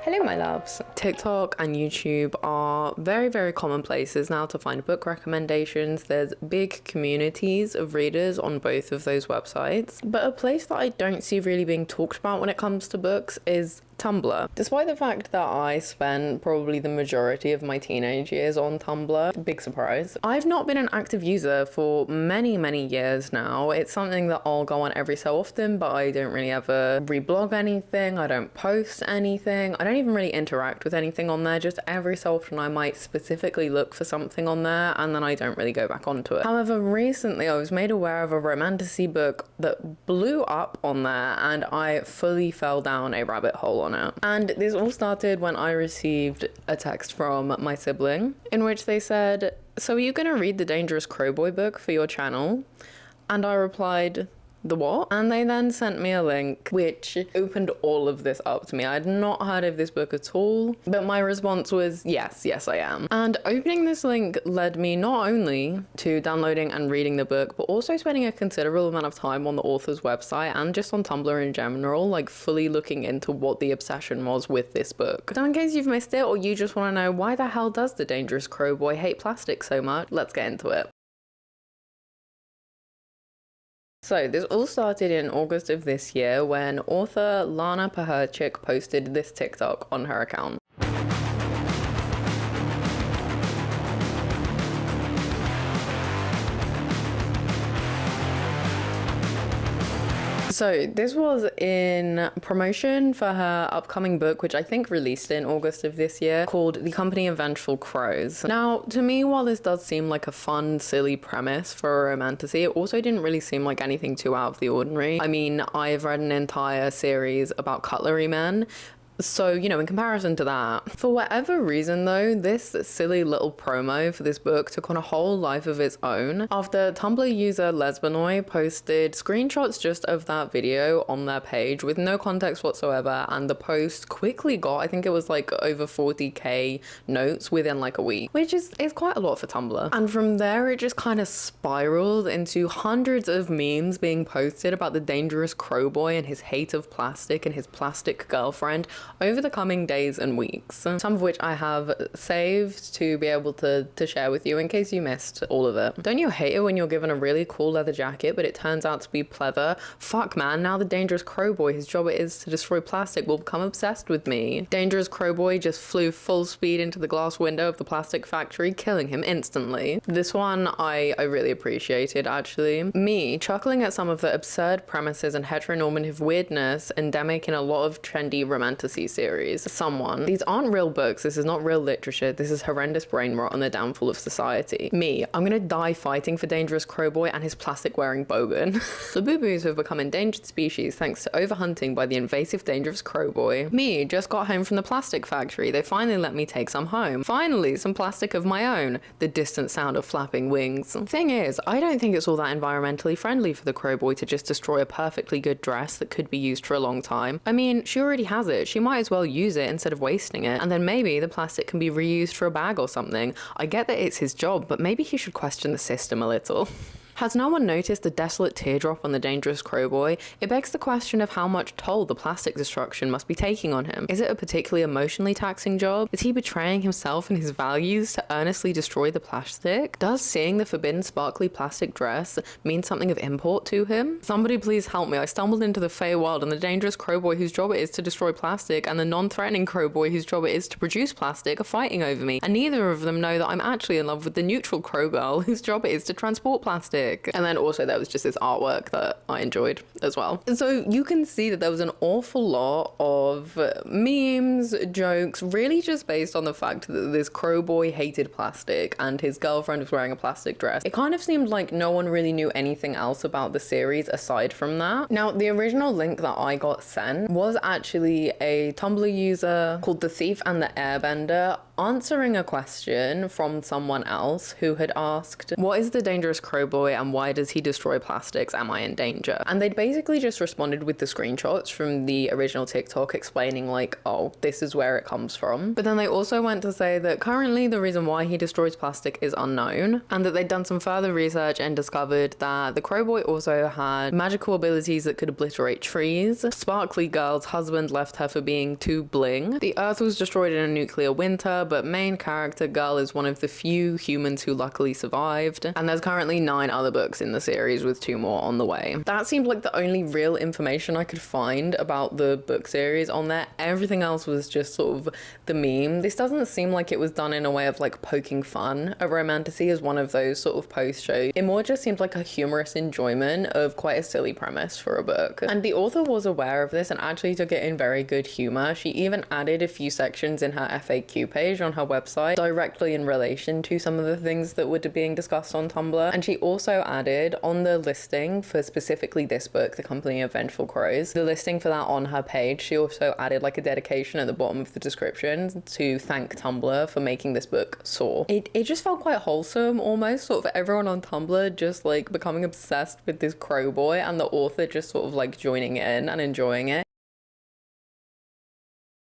Hello my loves. TikTok and YouTube are very, very common places now to find book recommendations. There's big communities of readers on both of those websites. But a place that I don't see really being talked about when it comes to books is Tumblr. Despite the fact that I spent probably the majority of my teenage years on Tumblr, big surprise, I've not been an active user for many, many years now. It's something that I'll go on every so often, but I don't really ever reblog anything, I don't post anything, I don't even really interact with anything on there. Just every so often I might specifically look for something on there and then I don't really go back onto it. However, recently I was made aware of a romantasy book that blew up on there and I fully fell down a rabbit hole on it. And this all started when I received a text from my sibling in which they said, "So are you gonna read the Dangerous Crowboy book for your channel?" And I replied, "The what?" And they then sent me a link which opened all of this up to me. I had not heard of this book at all, but my response was yes I am. And opening this link led me not only to downloading and reading the book, but also spending a considerable amount of time on the author's website and just on Tumblr in general, like fully looking into what the obsession was with this book. So in case you've missed it or you just want to know why the hell does the Dangerous Crowboy hate plastic so much, let's get into it. So this all started in August of this year when author Lana Pecherczyk posted this TikTok on her account. So this was in promotion for her upcoming book, which I think released in August of this year, called The Company of Vengeful Crows. Now, to me, while this does seem like a fun, silly premise for a romantasy, it also didn't really seem like anything too out of the ordinary. I mean, I've read an entire series about cutlery men, so, you know, in comparison to that. For whatever reason though, this silly little promo for this book took on a whole life of its own after Tumblr user Lesbanoy posted screenshots just of that video on their page with no context whatsoever, and the post quickly got, I think it was like over 40k notes within like a week, which is quite a lot for Tumblr. And from there it just kind of spiraled into hundreds of memes being posted about the dangerous crowboy and his hate of plastic and his plastic girlfriend over the coming days and weeks, some of which I have saved to be able to share with you in case you missed all of it. Don't you hate it when you're given a really cool leather jacket but it turns out to be pleather? Fuck man, now the dangerous crowboy, his job it is to destroy plastic, will become obsessed with me. Dangerous crowboy just flew full speed into the glass window of the plastic factory, killing him instantly. This one I really appreciated actually. Me chuckling at some of the absurd premises and heteronormative weirdness endemic in a lot of trendy romantasy series. These aren't real books, this is not real literature, this is horrendous brain rot and the downfall of society. Me, I'm gonna die fighting for Dangerous Crowboy and his plastic wearing bogan. The boo-boos have become endangered species thanks to overhunting by the invasive Dangerous Crowboy. Me, just got home from the plastic factory, they finally let me take some home. Finally, some plastic of my own. The distant sound of flapping wings. Thing is, I don't think it's all that environmentally friendly for the crowboy to just destroy a perfectly good dress that could be used for a long time. I mean, she already has it, she might as well use it instead of wasting it, and then maybe the plastic can be reused for a bag or something. I get that it's his job, but maybe he should question the system a little. Has no one noticed the desolate teardrop on the dangerous crowboy? It begs the question of how much toll the plastic destruction must be taking on him. Is it a particularly emotionally taxing job? Is he betraying himself and his values to earnestly destroy the plastic? Does seeing the forbidden sparkly plastic dress mean something of import to him? Somebody please help me. I stumbled into the Feywild and the dangerous crowboy whose job it is to destroy plastic and the non-threatening crowboy whose job it is to produce plastic are fighting over me, and neither of them know that I'm actually in love with the neutral crow girl whose job it is to transport plastic. And then also there was just this artwork that I enjoyed as well. So you can see that there was an awful lot of memes, jokes, really just based on the fact that this crowboy hated plastic and his girlfriend was wearing a plastic dress. It kind of seemed like no one really knew anything else about the series aside from that. Now, the original link that I got sent was actually a Tumblr user called The Thief and the Airbender. answering a question from someone else who had asked, what is the dangerous crow boy and why does he destroy plastics? Am I in danger? And they'd basically just responded with the screenshots from the original TikTok explaining like, oh, this is where it comes from. But then they also went to say that currently the reason why he destroys plastic is unknown, and that they'd done some further research and discovered that the crow boy also had magical abilities that could obliterate trees. Sparkly Girl's husband left her for being too bling. The earth was destroyed in a nuclear winter, but main character Girl is one of the few humans who luckily survived. And there's currently 9 other books in the series with 2 more on the way. That seemed like the only real information I could find about the book series on there. Everything else was just sort of the meme. This doesn't seem like it was done in a way of like poking fun at romantasy as one of those sort of post shows. It more just seemed like a humorous enjoyment of quite a silly premise for a book. And the author was aware of this and actually took it in very good humor. She even added a few sections in her FAQ page on her website directly in relation to some of the things that were being discussed on Tumblr. And she also added on the listing for specifically this book, The Company of Vengeful Crows, the listing for that on her page, she also added like a dedication at the bottom of the description to thank Tumblr for making this book soar. It just felt quite wholesome almost, sort of everyone on Tumblr just like becoming obsessed with this crow boy and the author just sort of like joining in and enjoying it.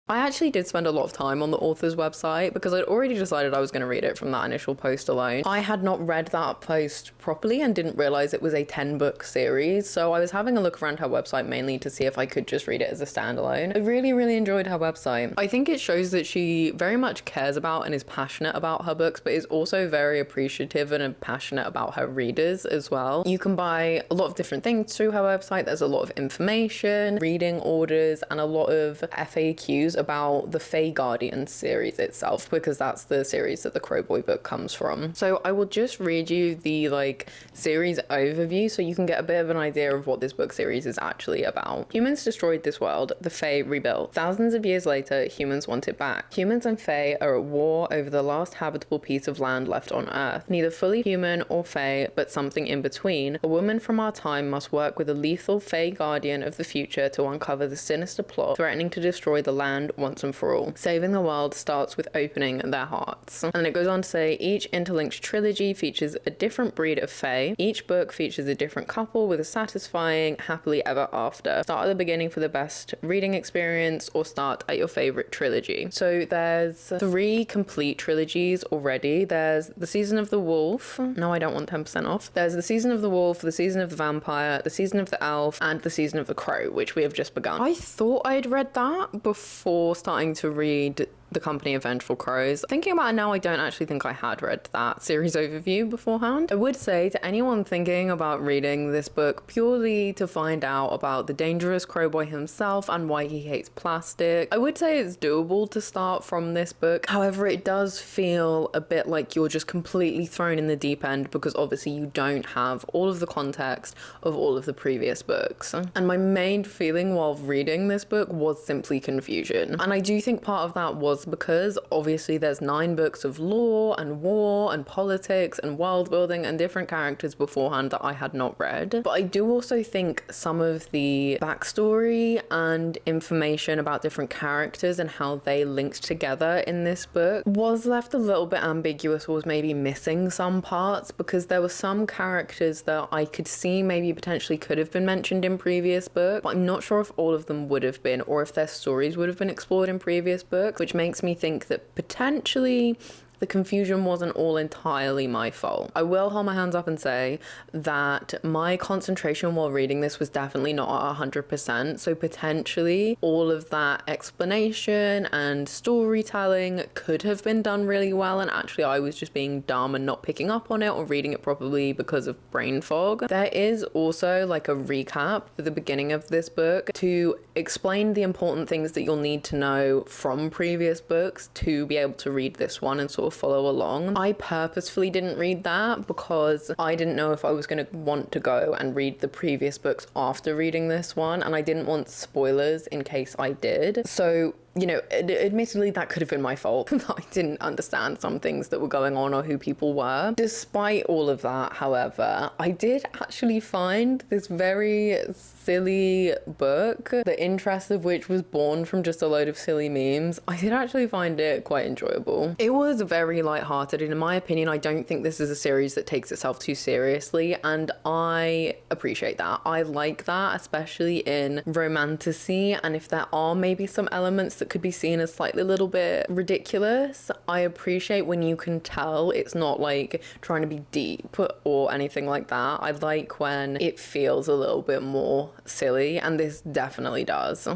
I actually did spend a lot of time on the author's website because I'd already decided I was going to read it from that initial post alone. I had not read that post properly and didn't realize it was a 10-book series, so I was having a look around her website mainly to see if I could just read it as a standalone. I really enjoyed her website. I think it shows that she very much cares about and is passionate about her books, but is also very appreciative and passionate about her readers as well. You can buy a lot of different things through her website. There's a lot of information, reading orders, and a lot of FAQs about the Fae Guardian series itself, because that's the series that the Crowboy book comes from. So I will just read you the like series overview so you can get a bit of an idea of what this book series is actually about. Humans destroyed this world, the Fae rebuilt. Thousands of years later, humans want it back. Humans and Fae are at war over the last habitable piece of land left on Earth. Neither fully human or Fae, but something in between, a woman from our time must work with a lethal Fae Guardian of the future to uncover the sinister plot threatening to destroy the land once and for all. Saving the world starts with opening their hearts. And it goes on to say, each interlinked trilogy features a different breed of Fae. Each book features a different couple with a satisfying happily ever after. Start at the beginning for the best reading experience or start at your favorite trilogy. So there's 3 complete trilogies already. There's The Season of the Wolf. No, I don't want 10% off. There's The Season of the Wolf, The Season of the Vampire, The Season of the Elf, and The Season of the Crow, which we have just begun. I thought I'd read that before starting to read The Company of Vengeful Crows. Thinking about it now, I don't actually think I had read that series overview beforehand. I would say to anyone thinking about reading this book purely to find out about the dangerous crowboy himself and why he hates plastic, I would say it's doable to start from this book. However, it does feel a bit like you're just completely thrown in the deep end because obviously you don't have all of the context of all of the previous books. And my main feeling while reading this book was simply confusion. And I do think part of that was because obviously there's 9 books of lore and war and politics and world building and different characters beforehand that I had not read. But I do also think some of the backstory and information about different characters and how they linked together in this book was left a little bit ambiguous, or was maybe missing some parts, because there were some characters that I could see maybe potentially could have been mentioned in previous books, but I'm not sure if all of them would have been, or if their stories would have been explored in previous books, which makes me think that potentially the confusion wasn't all entirely my fault. I will hold my hands up and say that my concentration while reading this was definitely not at 100%, so potentially all of that explanation and storytelling could have been done really well, and actually I was just being dumb and not picking up on it or reading it properly because of brain fog. There is also like a recap at the beginning of this book to explain the important things that you'll need to know from previous books to be able to read this one and sort of follow along. I purposefully didn't read that because I didn't know if I was going to want to go and read the previous books after reading this one, and I didn't want spoilers in case I did. So you know, admittedly, that could have been my fault. I didn't understand some things that were going on or who people were. Despite all of that, however, I did actually find this very silly book, the interest of which was born from just a load of silly memes. I did actually find it quite enjoyable. It was very lighthearted, and in my opinion, I don't think this is a series that takes itself too seriously, and I appreciate that. I like that, especially in romantasy, and if there are maybe some elements that could be seen as slightly a little bit ridiculous, I appreciate when you can tell it's not like trying to be deep or anything like that. I like when it feels a little bit more silly, and this definitely does.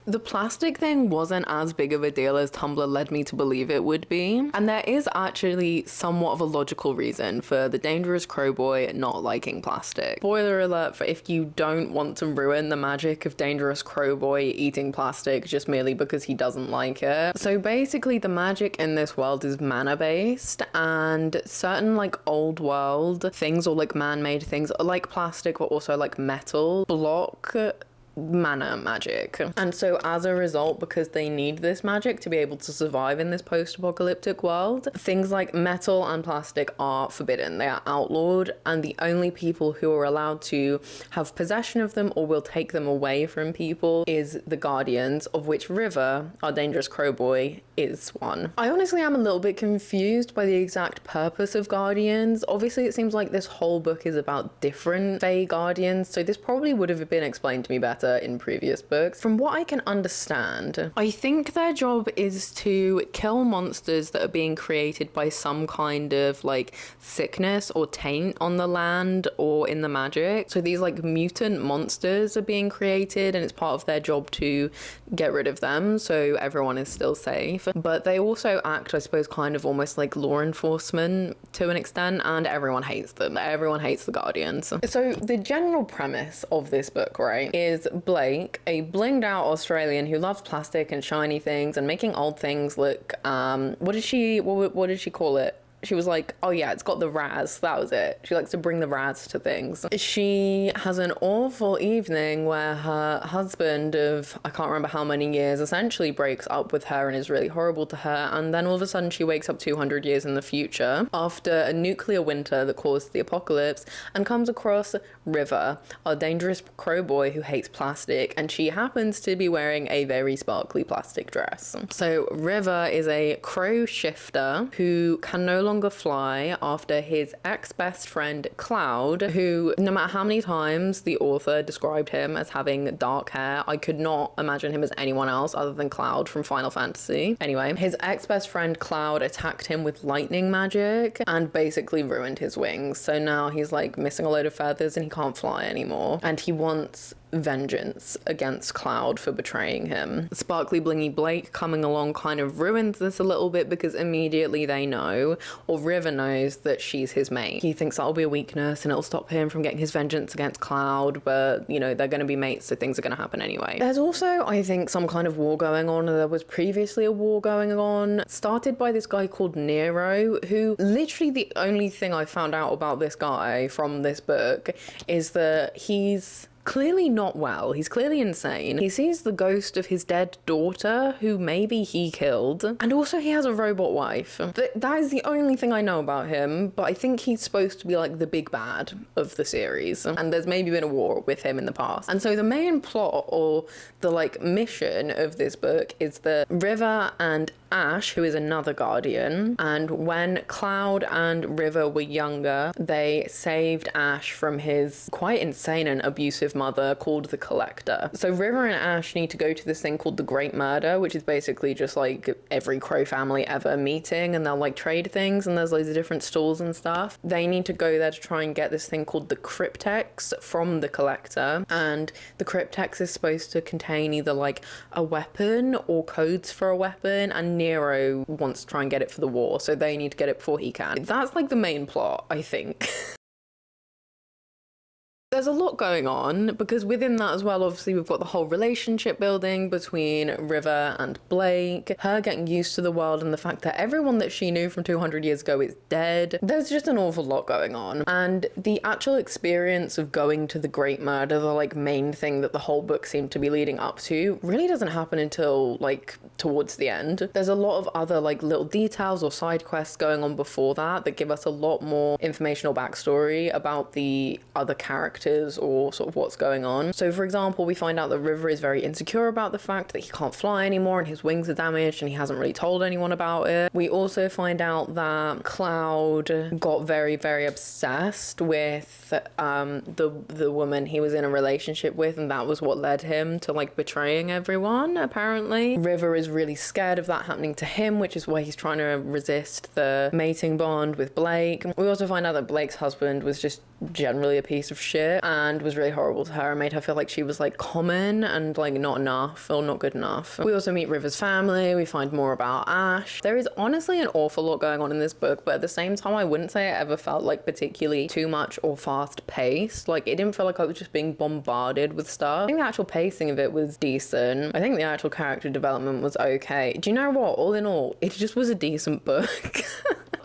The plastic thing wasn't as big of a deal as Tumblr led me to believe it would be, and there is actually somewhat of a logical reason for the Dangerous Crow Boy not liking plastic. Spoiler alert for if you don't want to ruin the magic of Dangerous Crow Boy eating plastic just merely because he doesn't like it. So basically the magic in this world is mana based, and certain like old world things or like man-made things like plastic but also like metal block mana magic. And so as a result, because they need this magic to be able to survive in this post-apocalyptic world, things like metal and plastic are forbidden. They are outlawed, and the only people who are allowed to have possession of them or will take them away from people is the Guardians, of which River, our Dangerous Crow Boy, is one. I honestly am a little bit confused by the exact purpose of Guardians. Obviously it seems like this whole book is about different Fae Guardians, so this probably would have been explained to me better in previous books. From what I can understand, I think their job is to kill monsters that are being created by some kind of like sickness or taint on the land or in the magic. So these like mutant monsters are being created, and it's part of their job to get rid of them so everyone is still safe. But they also act, I suppose, kind of almost like law enforcement to an extent, and everyone hates them. Everyone hates the Guardians. So the general premise of this book, right, is Blake, a blinged out Australian who loves plastic and shiny things and making old things look, what did she call it? She was like, oh yeah, it's got the Raz. That was it. She likes to bring the Raz to things. She has an awful evening where her husband of, I can't remember how many years, essentially breaks up with her and is really horrible to her. And then all of a sudden she wakes up 200 years in the future after a nuclear winter that caused the apocalypse, and comes across River, our Dangerous Crow Boy who hates plastic. And she happens to be wearing a very sparkly plastic dress. So River is a crow shifter who can no longer fly after his ex-best friend Cloud, who, no matter how many times the author described him as having dark hair, I could not imagine him as anyone else other than Cloud from Final Fantasy. Anyway, his ex-best friend Cloud attacked him with lightning magic and basically ruined his wings. So now he's like missing a load of feathers and he can't fly anymore. And he wants vengeance against Cloud for betraying him. Sparkly blingy Blake coming along kind of ruins this a little bit, because immediately they know, or River knows, that she's his mate. He thinks that'll be a weakness and it'll stop him from getting his vengeance against Cloud, but you know, they're going to be mates, so things are going to happen anyway. There's also, I think, some kind of war going on. There was previously a war going on, started by this guy called Nero, who literally the only thing I found out about this guy from this book is that he's clearly not well. He's clearly insane. He sees the ghost of his dead daughter, who maybe he killed, and also he has a robot wife. That is the only thing I know about him, but I think he's supposed to be like the big bad of the series, and there's maybe been a war with him in the past. And so the main plot, or the like mission of this book, is that River and Ash, who is another guardian, and when Cloud and River were younger, they saved Ash from his quite insane and abusive mother called the Collector. So River and Ash need to go to this thing called the Great Murder, which is basically just like every Crow family ever meeting, and they'll like trade things, and there's loads of different stalls and stuff. They need to go there to try and get this thing called the Cryptex from the Collector, and the Cryptex is supposed to contain either like a weapon or codes for a weapon, and Nero wants to try and get it for the war, so they need to get it before he can. That's like the main plot, I think. there's a lot going on, because within that as well, obviously we've got the whole relationship building between River and Blake, her getting used to the world and the fact that everyone that she knew from 200 years ago is dead. There's just an awful lot going on, and the actual experience of going to the Great Murder, the like main thing that the whole book seemed to be leading up to, really doesn't happen until like towards the end. There's a lot of other like little details or side quests going on before that give us a lot more information or backstory about the other characters or sort of what's going on. So for example, we find out that River is very insecure about the fact that he can't fly anymore and his wings are damaged and he hasn't really told anyone about it. We also find out that Cloud got very, very obsessed with the woman he was in a relationship with, and that was what led him to like betraying everyone, apparently. River is really scared of that happening to him, which is why he's trying to resist the mating bond with Blake. We also find out that Blake's husband was just generally a piece of shit and was really horrible to her and made her feel like she was like common and like not enough or not good enough. We also meet River's family, we find more about Ash. There is honestly an awful lot going on in this book, but at the same time I wouldn't say it ever felt like particularly too much or fast paced. Like it didn't feel like I was just being bombarded with stuff. I think the actual pacing of it was decent. I think the actual character development was okay. Do you know what? All in all, it just was a decent book.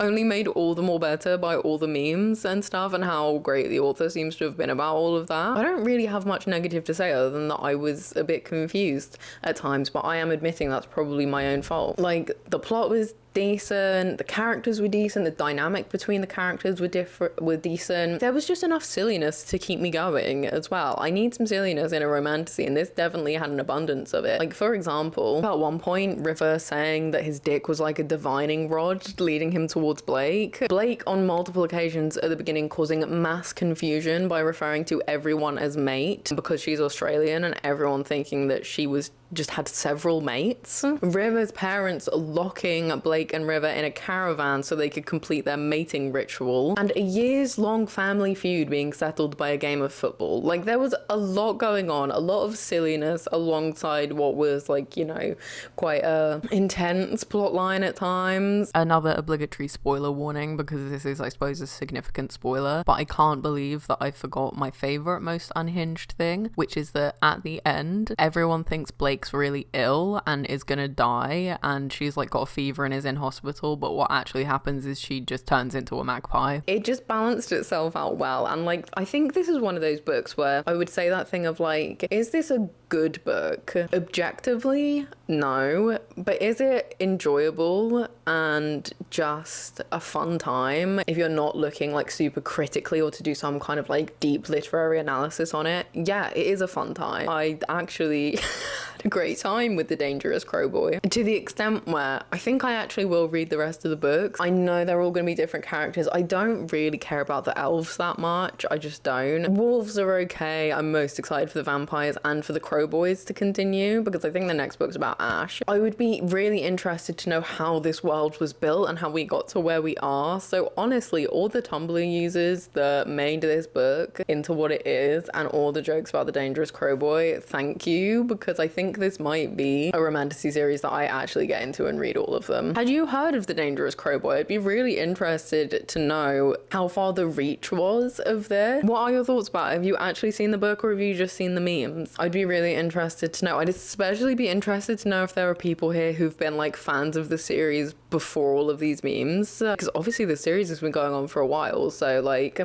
Only made all the more better by all the memes and stuff and how great the author seems to have been about all of that. I don't really have much negative to say other than that I was a bit confused at times, but I am admitting that's probably my own fault. Like, the plot was decent, the characters were decent, the dynamic between the characters were decent. There was just enough silliness to keep me going as well. I need some silliness in a romantasy, and this definitely had an abundance of it. Like, for example, at one point, River saying that his dick was like a divining rod leading him towards Blake. Blake, on multiple occasions at the beginning, causing mass confusion by referring to everyone as mate because she's Australian, and everyone thinking that she was just had several mates. River's parents locking Blake and River in a caravan so they could complete their mating ritual, and a years-long family feud being settled by a game of football. Like, there was a lot going on, a lot of silliness alongside what was, like, you know, quite a intense plot line at times. Another obligatory spoiler warning, because this is, I suppose, a significant spoiler, but I can't believe that I forgot my favorite most unhinged thing, which is that at the end, everyone thinks Blake's really ill and is gonna die, and she's like got a fever and is in hospital, but what actually happens is she just turns into a magpie. It just balanced itself out well, and like I think this is one of those books where I would say that thing of like, is this a good book? Objectively, no, but is it enjoyable and just a fun time if you're not looking like super critically or to do some kind of like deep literary analysis on it? Yeah, it is a fun time. I actually had a great time with The Dangerous Crowboy, to the extent where I think I actually will read the rest of the books. I know they're all going to be different characters. I don't really care about the elves that much. I just don't. Wolves are okay. I'm most excited for the vampires and for the Crowboys to continue, because I think the next book's about Ash. I would be really interested to know how this world was built and how we got to where we are. So honestly, all the Tumblr users that made this book into what it is and all the jokes about The Dangerous Crowboy, thank you, because I think this might be a romantasy series that I actually get into and read all of them. Had you heard of The Dangerous Crowboy? I'd be really interested to know how far the reach was of this. What are your thoughts about it? Have you actually seen the book or have you just seen the memes? I'd be really interested to know. I'd especially be interested to know if there are people here who've been like fans of the series before all of these memes, because obviously the series has been going on for a while, so like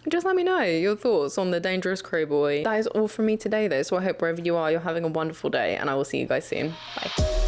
just let me know your thoughts on The Dangerous Crowboy. That is all from me today though, so I hope wherever you are you're having a wonderful day, and I will see you guys soon. Bye.